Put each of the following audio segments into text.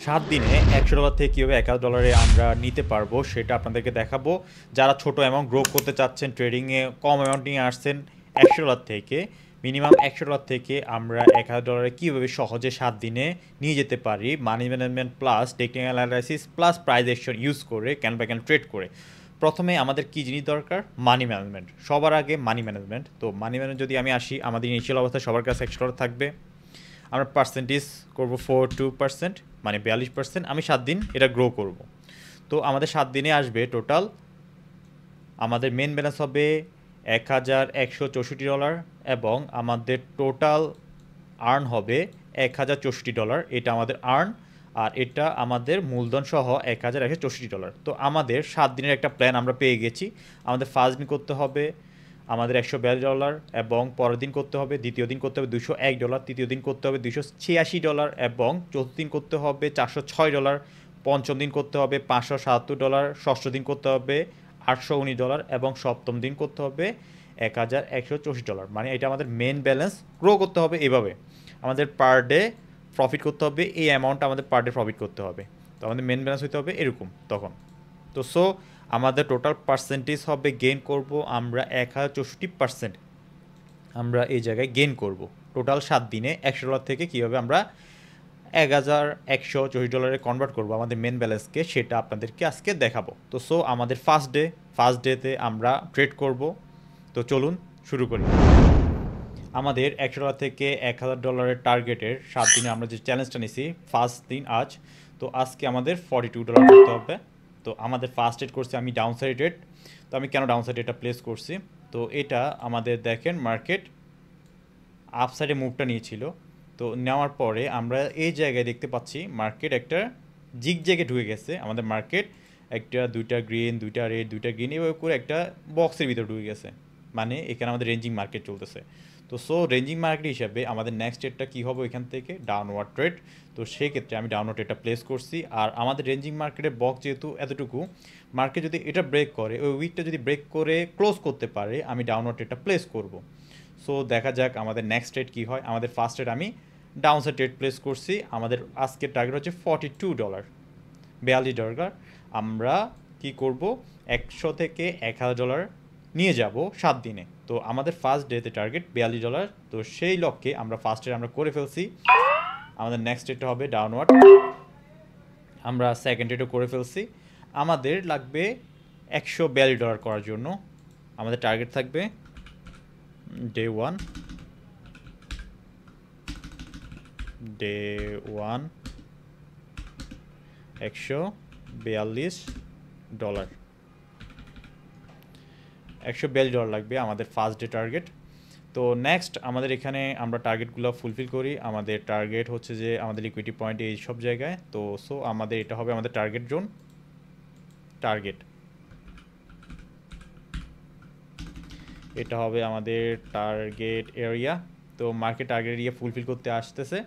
7 দিনে $100 থেকে কীভাবে $1000 আমরা নিতে পারবো সেটা আপনাদেরকে দেখাবো। যারা ছোট অ্যামাউন্ট গ্রো করতে চাচ্ছেন, ট্রেডিংয়ে কম অ্যামাউন্ট নিয়ে আসছেন, $100 থেকে মিনিমাম $100 থেকে আমরা $1000 কীভাবে সহজে 7 দিনে নিয়ে যেতে পারি money management plus technical analysis plus price action use করে ক্যান বাই ক্যান ট্রেড করে। প্রথমে আমাদের কী জিনিস দরকার? Money management. সবার আগে মানি ম্যানেজমেন্ট। তো মানি ম্যানেজমেন্ট যদি আমি আসি, আমাদের ইনিশিয়াল অবস্থায় সবার কাছে $100 থাকবে। আমরা পার্সেন্টেজ করব 42%, মানে 42%। আমি 7 দিন এটা গ্রো করব। তো আমাদের 7 দিনে আসবে টোটাল, আমাদের মেন ব্যালেন্স হবে $1164 এবং আমাদের টোটাল আর্ন হবে $1064। এটা আমাদের আর্ন, আর এটা আমাদের মূলধন সহ $1164। তো আমাদের 7 দিনের একটা প্ল্যান আমরা পেয়ে গেছি। আমাদের ফার্স্ট দিন করতে হবে আমাদের $142 এবং পরের দিন করতে হবে, দ্বিতীয় দিন করতে হবে $201, তৃতীয় দিন করতে হবে $286 এবং চতুর্থ দিন করতে হবে $406, পঞ্চম দিন করতে হবে $577, ষষ্ঠ দিন করতে হবে $819 এবং সপ্তম দিন করতে হবে $1164। মানে এটা আমাদের মেন ব্যালেন্স গ্রো করতে হবে এভাবে। আমাদের পার ডে প্রফিট করতে হবে, এই অ্যামাউন্টটা আমাদের পার ডে প্রফিট করতে হবে। তো আমাদের মেন ব্যালেন্স হতে হবে এরকম তখন। তো আমাদের টোটাল পার্সেন্টেজ হবে গেইন করব আমরা 1064%। আমরা এই জায়গায় গেইন করব টোটাল 7 দিনে $100 থেকে কীভাবে আমরা $1164 কনভার্ট করব আমাদের মেন ব্যালেন্সকে, সেটা আপনাদেরকে আজকে দেখাবো। তো আমাদের ফার্স্ট ডেতে আমরা ট্রেড করব। তো চলুন শুরু করি। আমাদের $100 থেকে $1000 টার্গেটের 7 দিনে আমরা যে চ্যালেঞ্জটা নিছি, ফার্স্ট দিন আজ। তো আজকে আমাদের $42 করতে হবে। তো আমাদের ফার্স্ট ট্রেড করছি আমি ডাউন সাইড ট্রেড। তো আমি কেন ডাউন সাইড এটা প্লেস করছি? তো এটা আমাদের দেখেন মার্কেট আপ সাইডে মুভটা নিয়েছিল। তো নেওয়ার পরে আমরা এই জায়গায় দেখতে পাচ্ছি মার্কেট একটা জিগ জায়গায় ঢুকে গেছে। আমাদের মার্কেট একটা দুইটা গ্রিন, দুইটা রেড, দুইটা গ্রিন এভাবে করে একটা বক্সের ভিতরে ঢুকে গেছে। মানে এখানে আমাদের রেঞ্জিং মার্কেট চলতেছে। তো রেঞ্জিং মার্কেট হিসাবে আমাদের নেক্সট ট্রেডটা কী হবে এখান থেকে? Downward trade. তো সেই ক্ষেত্রে আমি ডাউনওয়ার্ড ট্রেডটা প্লেস করছি। আর আমাদের রেঞ্জিং মার্কেটের বক্স যেহেতু এতটুকু, মার্কেট যদি এটা ব্রেক করে, ওই উইকটা যদি ব্রেক করে ক্লোজ করতে পারে, আমি ডাউনওয়ার্ড ট্রেডটা প্লেস করব। দেখা যাক আমাদের নেক্সট ট্রেড কী হয়। আমাদের ফার্স্ট ট্রেড আমি ডাউন সাইড ট্রেড প্লেস করছি। আমাদের আজকের টার্গেট হচ্ছে $42। আমরা কি করব? 100 থেকে $1000 নিয়ে যাব 7 দিনে। তো আমাদের ফার্স্ট ডেতে টার্গেট $42। তো সেই লক্ষ্যে আমরা ফার্স্ট ডে আমরা করে ফেলছি। আমাদের নেক্সট ডেটটা হবে ডাউনওয়ার্ড। আমরা সেকেন্ড ডেটও করে ফেলছি। আমাদের লাগবে $142 করার জন্য। আমাদের টার্গেট থাকবে ডে ওয়ান $142 $142 লাগবে আমাদের ফার্স্ট ডে টার্গেট। তো নেক্সট আমাদের এখানে আমরা টার্গেটগুলো ফুলফিল করি। আমাদের টার্গেট হচ্ছে যে আমাদের লিকুইডিটি পয়েন্ট এই সব জায়গায়। তো আমাদের এটা হবে আমাদের টার্গেট জোন, এটা হবে আমাদের টার্গেট এরিয়া। তো মার্কেট টার্গেট এরিয়া ফুলফিল করতে আসতেছে।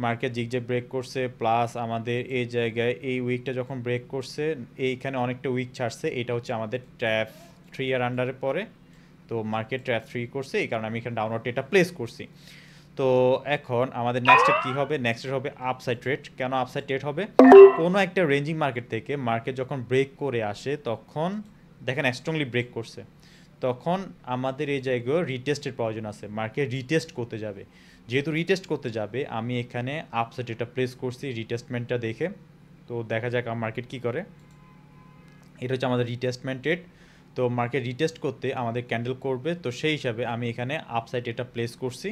মার্কেট জিগজ্যাগ ব্রেক করছে, প্লাস আমাদের এই জায়গায় এই উইকটা যখন ব্রেক করছে, এইখানে অনেকটা উইক ছাড়ছে। এটা হচ্ছে আমাদের ট্র্যাপ 3 এর আন্ডারে পড়ে। তো মার্কেট ট্র্যাপ 3 করছে, এই কারণে আমি এখানে ডাউনওয়ার্ড এটা প্লেস করছি। তো এখন আমাদের নেক্সট ট্রেড কী হবে? নেক্সট ট্রেড হবে আপসাইড ট্রেড। কেন আপসাইড ট্রেড হবে? কোনো একটা রেঞ্জিং মার্কেট থেকে মার্কেট যখন ব্রেক করে আসে, তখন দেখেন স্ট্রংলি ব্রেক করছে, তখন আমাদের এই জায়গায় রিটেস্টের প্রয়োজন আছে। মার্কেট রিটেস্ট করতে যাবে, যেহেতু রিটেস্ট করতে যাবে আমি এখানে আপসাইড এটা প্লেস করছি রিটেস্টমেন্টটা দেখে। তো দেখা যাক আমার মার্কেট কী করে। এটা হচ্ছে আমাদের রিটেস্টমেন্ট ট্রেড। তো মার্কেট রিটেস্ট করতে আমাদের ক্যান্ডেল করবে, তো সেই হিসাবে আমি এখানে আপসাইড এটা প্লেস করছি।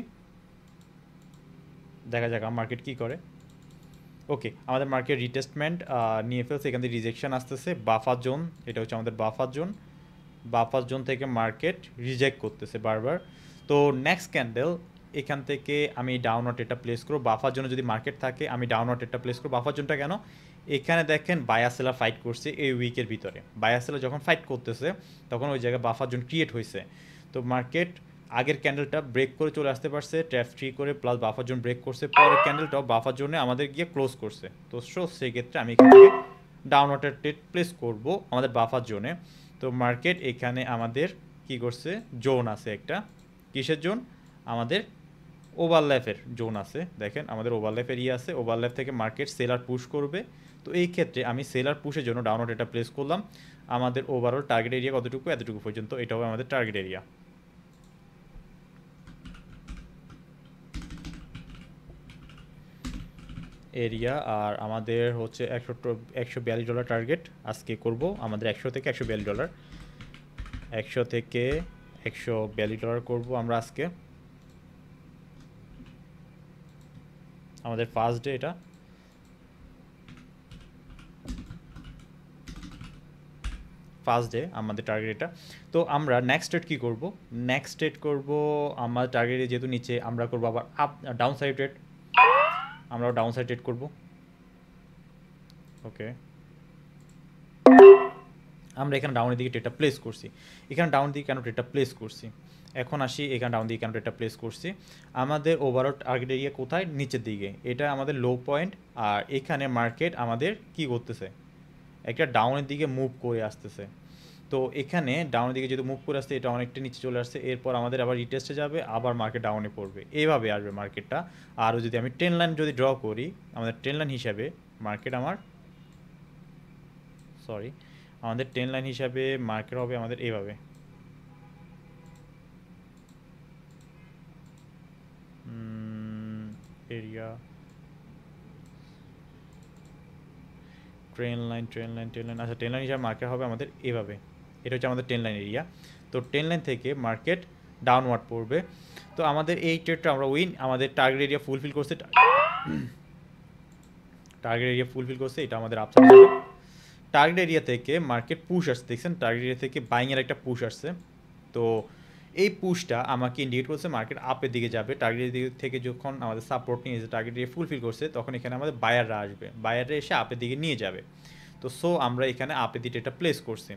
দেখা যাক আমার মার্কেট কী করে। ওকে, আমাদের মার্কেট রিটেস্টমেন্ট নিয়ে ফেলছে। এখান থেকে রিজেকশন আসতেছে, বাফার জোন, এটা হচ্ছে আমাদের বাফার জোন থেকে মার্কেট রিজেক্ট করতেছে বারবার। তো নেক্সট ক্যান্ডেল এখান থেকে আমি ডাউনওয়ার্ড এটা প্লেস করব। বাফার জন্য যদি মার্কেট থাকে আমি ডাউনওয়ার্ড এটা প্লেস করব। বাফার জোনটা কেন? এখানে দেখেন বায়ার সেলার ফাইট করছে এই উইকের ভিতরে। বায়ার সেলার যখন ফাইট করতেছে তখন ওই জায়গায় বাফার জোন ক্রিয়েট হয়েছে। তো মার্কেট আগের ক্যান্ডেলটা ব্রেক করে চলে আসতে পারছে ট্র্যাপ 3 করে, প্লাস বাফার জোন ব্রেক করছে। পরের ক্যান্ডেলটাও বাফার জোনে আমাদের গিয়ে ক্লোজ করছে। তো সেই ক্ষেত্রে আমি এখান থেকে ডাউনওয়ার্ড ট্রেড প্লেস করব আমাদের বাফার জোনে। তো মার্কেট এখানে আমাদের কি করছে? জোন আছে একটা, কিসের জোন? আমাদের ওভারল্যাপের জোন আছে, দেখেন আমাদের ওভারল্যাপের আছে, ওভারল্যাপ থেকে মার্কেট সেলার পুশ করবে। তো এই ক্ষেত্রে আমি সেলার পুশের জন্য ডাউনওয়ার্ড এটা প্লেস করলাম। আমাদের ওভারঅল টার্গেট এরিয়া কতটুকু, এতটুকু পর্যন্ত, এটা হবে আমাদের টার্গেট এরিয়া। আর আমাদের হচ্ছে $142 টার্গেট আজকে করব আমাদের, 100 থেকে $142, 100 থেকে $142 করব আমরা আজকে, আমাদের ফার্স্ট ডে এটা। ফার্স্ট ডে আমাদের টার্গেট এটা। তো আমরা নেক্সট ট্রেড কী করব, নেক্সট ট্রেড করব আমার টার্গেটে যেহেতু নিচে, আমরা করব আবার আপ ডাউন সাইড ট্রেড, আমরাও ডাউন সাইড ট্রেড করব। ওকে, আমরা এখানে ডাউনের দিকে ট্রেডটা প্লেস করছি। এখানে ডাউন দিকে কেন ট্রেডটা প্লেস করছি, এখন আসি এখানে ডাউন দিকে কেন ট্রেডটা প্লেস করছি। আমাদের ওভারঅল টার্গেট এরিয়া কোথায়, নিচের দিকে, এটা আমাদের লো পয়েন্ট। আর এখানে মার্কেট আমাদের কি করতেছে, একটা ডাউনের দিকে মুভ করে আসতেছে। তো এখানে ডাউনের দিকে যেহেতু মুভ করে আসছে, এটা অনেকটা নিচে চলে আসছে, এরপর আমাদের আবার রিটেস্টে যাবে, আবার মার্কেট ডাউনে পড়বে, এইভাবে আসবে মার্কেটটা। আর যদি আমি ট্রেন লাইন যদি ড্র করি, আমাদের ট্রেন লাইন হিসাবে মার্কেট আমাদের ট্রেন লাইন হিসাবে মার্কেট হবে আমাদের এইভাবে। এরিয়া ট্রেন লাইন, আচ্ছা ট্রেন লাইন হিসাবে মার্কেট হবে আমাদের এভাবে, এটা হচ্ছে আমাদের ট্রেন লাইন এরিয়া। তো ট্রেন লাইন থেকে মার্কেট ডাউনওয়ার্ড পড়বে। তো আমাদের এই ট্রেডটা আমরা উইন, আমাদের টার্গেট এরিয়া ফুলফিল করছে, এটা আমাদের আপসাইড যাবে। টার্গেট এরিয়া থেকে মার্কেট পুশ আসছে, দেখছেন টার্গেট এরিয়া থেকে বাইংয়ের একটা পুশ আসছে। তো এই পুশটা আমাকে ইন্ডিকেট করছে মার্কেট আপের দিকে যাবে। টার্গেট এরিয়া থেকে যখন আমাদের সাপোর্ট নিয়ে এসে টার্গেট এরিয়া ফুলফিল করছে, তখন এখানে আমাদের বায়াররা আসবে, বায়াররা এসে আপের দিকে নিয়ে যাবে। তো আমরা এখানে আপের দিকে এটা প্লেস করছি।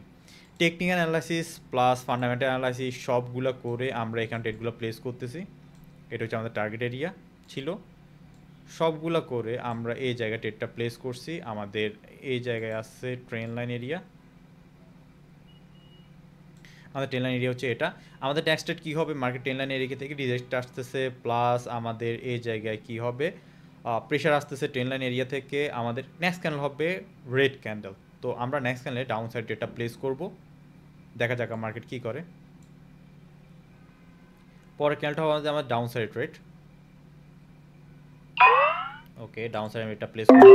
Technical analysis plus fundamental analysis সবগুলো করে আমরা এখানে ট্রেডগুলো প্লেস করতেছি। এটা হচ্ছে আমাদের টার্গেট এরিয়া ছিল, সবগুলো করে আমরা এই জায়গায় ট্রেডটা প্লেস করছি। আমাদের এই জায়গায় আসছে ট্রেন লাইন এরিয়া, আমাদের ট্রেন লাইন এরিয়া হচ্ছে এটা। আমাদের নেক্সট ট্রেড কী হবে, মার্কেট ট্রেন লাইন এরিয়া থেকে রিজেক্ট আসতেছে, প্লাস আমাদের এই জায়গায় কি হবে, প্রেশার আসতেছে ট্রেন লাইন এরিয়া থেকে। আমাদের নেক্সট ক্যান্ডেল হবে রেড ক্যান্ডেল। তো আমরা নেক্সট ক্যান্ডেলে ডাউন সাইড ট্রেডটা প্লেস করব, দেখা যাক মার্কেট কী করে। পরের ক্যান্ডেলটা হবে আমার ডাউন সাইড ট্রেড। ওকে, ডাউন সাইড আমি এটা প্লেস করব।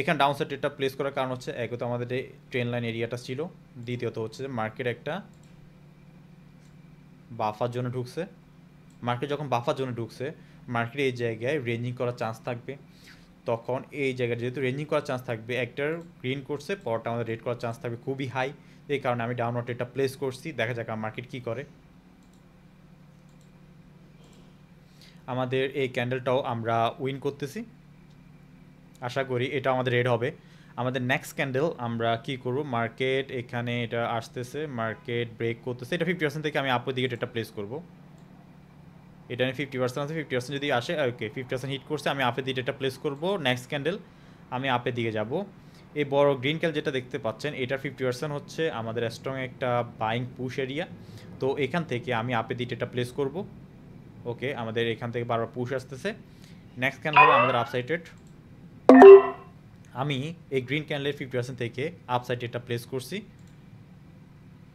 এখানে ডাউন সাইড ট্রেডটা প্লেস করার কারণ হচ্ছে, এক তো আমাদের এই ট্রেন লাইন এরিয়াটা ছিল, দ্বিতীয়ত হচ্ছে যে মার্কেট একটা বাফার জন্য ঢুকছে। মার্কেট যখন বাফার জন্য ঢুকছে, মার্কেট এই জায়গায় রেঞ্জিং করার চান্স থাকবে। তখন এই জায়গায় যেহেতু রেঞ্জিং করার চান্স থাকবে, একটার গ্রিন করছে, পরটা আমাদের রেড করার চান্স থাকবে খুবই হাই। এই কারণে আমি ডাউনওয়ার্ড ট্রেডটা প্লেস করছি, দেখা যাক মার্কেট কী করে। আমাদের এই ক্যান্ডেলটাও আমরা উইন করতেছি, আশা করি এটা আমাদের রেড হবে। আমাদের নেক্সট ক্যান্ডেল আমরা কি করব, মার্কেট এখানে এটা আসতেছে, মার্কেট ব্রেক করতেছে, এটা 50% থেকে আমি আপের দিকে এটা প্লেস করব। এটা আমি 50% আছে, 50% যদি আসে, ওকে 50% হিট করছে, আমি আপের দিকে এটা প্লেস করব। নেক্সট ক্যান্ডেল আমি আপের দিকে যাব। এই বড় গ্রিন ক্যান্ডেল যেটা দেখতে পাচ্ছেন, এটার 50% হচ্ছে আমাদের স্ট্রং একটা বাইং পুশ এরিয়া। তো এখান থেকে আমি আপের দিকে এটা প্লেস করব। ওকে, আমাদের এখান থেকে বারবার পুশ আসতেছে। নেক্সট ক্যান্ডেল হবে আমাদের আপসাইডেড। আমি এই গ্রিন ক্যান্ডেলের 50% থেকে আপসাইড এটা প্লেস করছি,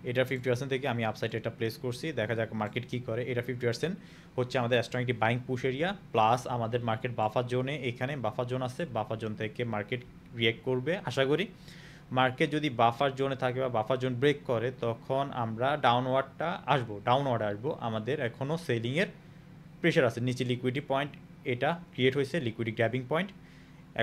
এটার 50% থেকে আমি আপসাইড এটা প্লেস করছি, দেখা যাক মার্কেট কী করে। এটা 50% হচ্ছে আমাদের স্ট্রং একটি বাইং পুশ এরিয়া, প্লাস আমাদের মার্কেট বাফার জোনে, এখানে বাফার জোন আছে, বাফার জোন থেকে মার্কেট রিয়েক্ট করবে আশা করি। মার্কেট যদি বাফার জোনে থাকে বা বাফার জোন ব্রেক করে, তখন আমরা ডাউনওয়ার্ডে আসবো। আমাদের এখনও সেলিংয়ের প্রেশার আছে, নিচে লিকুইডিটি পয়েন্ট এটা ক্রিয়েট হয়েছে, লিকুইডিটি গ্র্যাবিং পয়েন্ট।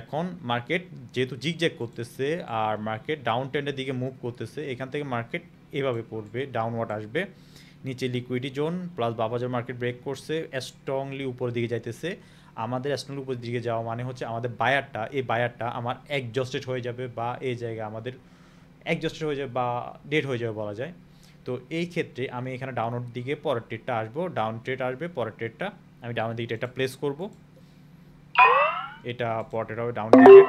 এখন মার্কেট যেহেতু জিগজ্যাগ করতেছে আর মার্কেট ডাউন ট্রেন্ডের দিকে মুভ করতেছে, এখান থেকে মার্কেট এভাবে পড়বে, ডাউনওয়ার্ড আসবে, নিচে liquidity zone plus buffer market break করছে, স্ট্রংলি উপরের দিকে যাইতেছে। আমাদের স্ট্রংলি উপরের দিকে যাওয়া মানে হচ্ছে আমাদের বায়ারটা আমার এক্সজস্টেড হয়ে যাবে, বা এই জায়গায় আমাদের এক্সজস্টেড হয়ে যাবে বা ডেড হয়ে যাবে বলা যায়। তো এই ক্ষেত্রে আমি এখানে ডাউনের দিকে পরের ট্রেডটা আসবো, ডাউন ট্রেড আসবে, পরের ট্রেডটা আমি ডাউনের দিকে ট্রেডটা প্লেস করব। এটা পরের হবে ডাউন ট্রেড।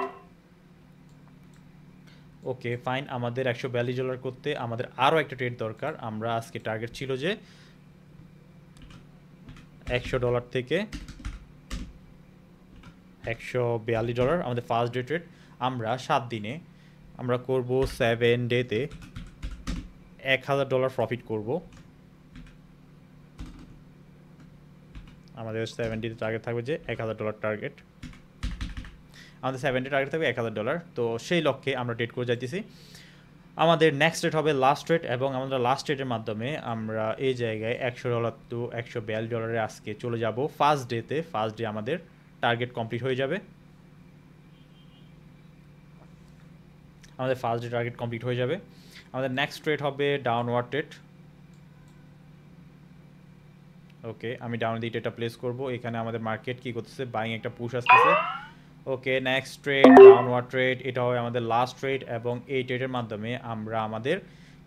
ওকে ফাইন, আমাদের $142 করতে আমাদের আরও একটা ট্রেড দরকার। আমরা আজকে টার্গেট ছিল যে $100 থেকে $142 আমাদের ফার্স্ট ডে ট্রেড। আমরা 7 দিনে আমরা করব 7 ডেতে $1000 প্রফিট করব। আমাদের 7 ডে টার্গেট থাকবে যে $1000 টার্গেট, আমাদের 7 ডে টার্গেট থাকবে $1000। তো সেই লক্ষ্যে আমরা ট্রেড করে যাইতেছি। আমাদের নেক্সট রেট হবে লাস্ট রেট, এবং আমাদের লাস্ট রেটের মাধ্যমে আমরা এই জায়গায় $100 টু $142 আজকে চলে যাব ফার্স্ট ডেতে। ফার্স্ট ডে আমাদের টার্গেট কমপ্লিট হয়ে যাবে, আমাদের ফার্স্ট ডে টার্গেট কমপ্লিট হয়ে যাবে। আমাদের নেক্সট রেট হবে ডাউনওয়ার্ড ট্রেড। ওকে, আমি ডাউন দিয়ে এটা প্লেস করব। এখানে আমাদের মার্কেট কি করতেছে, বাইং একটা পুশ আসতেছে। ওকে, নেক্সট ট্রেড ডাউনওয়ার্ড ট্রেড, এটা হবে আমাদের লাস্ট ট্রেড, এবং এই ট্রেডের মাধ্যমে আমরা আমাদের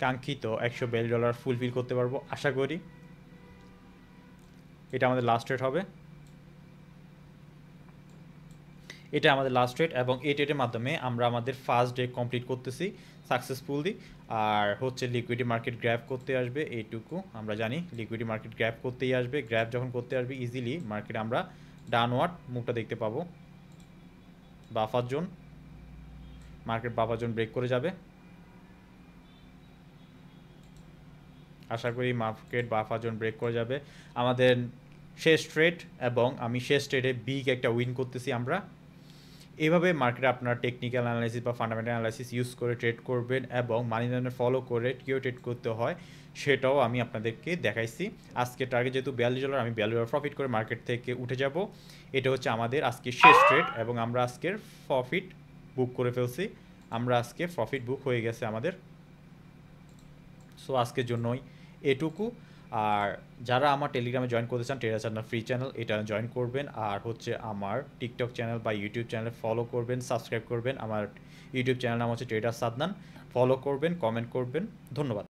কাঙ্ক্ষিত $142 ফুলফিল করতে পারবো আশা করি। এটা আমাদের লাস্ট ট্রেড হবে, এটা আমাদের লাস্ট ট্রেড, এবং এই ট্রেডের মাধ্যমে আমরা আমাদের ফার্স্ট ডে কমপ্লিট করতেছি সাকসেসফুলি। আর হচ্ছে লিকুইডিটি মার্কেট গ্র্যাব করতে আসবে, এইটুকু আমরা জানি লিকুইডিটি মার্কেট গ্র্যাব করতেই আসবে। গ্র্যাব যখন করতে আসবে ইজিলি মার্কেট আমরা ডাউনওয়ার্ড মুভটা দেখতে পাবো। Buffer zone, market buffer zone break করে যাবে আশা করি, মার্কেট বাফার জোন ব্রেক করে যাবে। আমাদের শেষ ট্রেড, এবং আমি শেষ ট্রেডে বিগ একটা উইন করতেছি আমরা। এইভাবে মার্কেটে আপনার টেকনিক্যাল অ্যানালাইসিস বা ফান্ডামেন্টাল অ্যানালাইসিস ইউজ করে ট্রেড করবেন, এবং মানি লাইনার ফলো করে কীভাবে ট্রেড করতে হয় সেটাও আমি আপনাদেরকে দেখাইছি। আজকে টার্গেট যেহেতু $42, আমি $42 প্রফিট করে মার্কেট থেকে উঠে যাব। এটা হচ্ছে আমাদের আজকে শেষ ট্রেড, এবং আমরা আজকের প্রফিট বুক করে ফেলছি। আমরা আজকে প্রফিট বুক হয়ে গেছে আমাদের। সো আজকের জন্যই এটুকু। আর যারা আমার টেলিগ্রামে জয়েন করতে চান, ট্রেডার চান্না ফ্রি চ্যানেল, এটা জয়েন করবেন। আর হচ্ছে আমার টিকটক চ্যানেল বা ইউটিউব চ্যানেল ফলো করবেন, সাবস্ক্রাইব করবেন। আমার ইউটিউব চ্যানেল নাম হচ্ছে ট্রেডার সাদনান, ফলো করবেন, কমেন্ট করবেন। ধন্যবাদ।